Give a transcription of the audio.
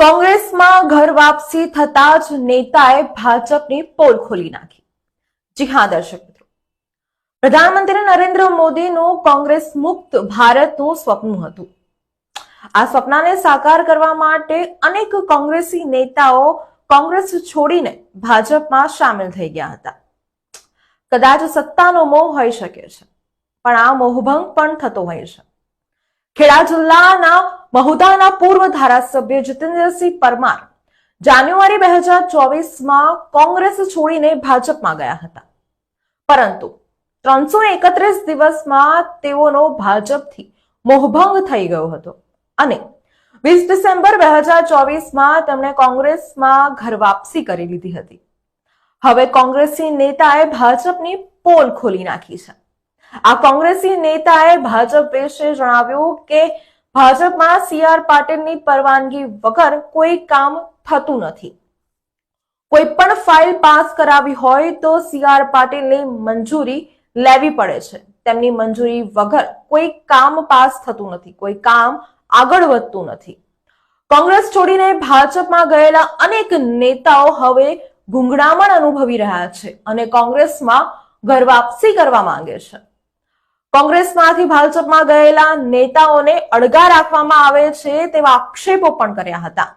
કોંગ્રેસમાં ઘર વાપસી થતા જ નેતાએ ભાજપની પોલ ખોલી નાખી. જી હા દર્શક મિત્રો, પ્રધાનમંત્રી નરેન્દ્ર મોદીનું કોંગ્રેસ મુક્ત ભારતનું સ્વપ્ન હતું. આ સ્વપ્નને સાકાર કરવા માટે અનેક કોંગ્રેસી નેતાઓ કોંગ્રેસ છોડીને ભાજપમાં સામેલ થઈ ગયા હતા. કદાચ સત્તાનો મોહ હોઈ શકે છે, પણ આ મોહભંગ પણ થતો હોય છે. ખેડા જિલ્લાના મહુધાના પૂર્વ ધારાસભ્ય જીતેન્દ્રસિંહ પરમાર જાન્યુઆરી 2024માં કોંગ્રેસ છોડીને ભાજપમાં ગયા હતા, પરંતુ 331 દિવસમાં તેઓનો ભાજપથી મોહભંગ થઈ ગયો હતો અને 20 ડિસેમ્બર 2024માં તેમણે કોંગ્રેસમાં ઘર વાપસી કરી લીધી હતી. હવે કોંગ્રેસી નેતાએ ભાજપની પોલ ખોલી નાખી છે. આ કોંગ્રેસી નેતાએ ભાજપ વિશે જણાવ્યું કે ભાજપમાં સી.આર. પાટીલની પરવાનગી વગર કોઈ કામ થતું નથી. કોઈ પણ ફાઇલ પાસ કરાવી હોય તો સી.આર. પાટીલની મંજૂરી લેવી પડે છે. તેમની મંજૂરી વગર કોઈ કામ પાસ થતું નથી, કોઈ કામ આગળ વધતું નથી. કોંગ્રેસ છોડીને ભાજપમાં ગયેલા અનેક નેતાઓ હવે ગૂંગળામણ અનુભવી રહ્યા છે અને કોંગ્રેસમાં ઘર વાપસી કરવા માંગે છે. કોંગ્રેસમાંથી ભાજપમાં ગયેલા નેતાઓને અળગા રાખવામાં આવે છે તેવા આક્ષેપો પણ કર્યા હતા.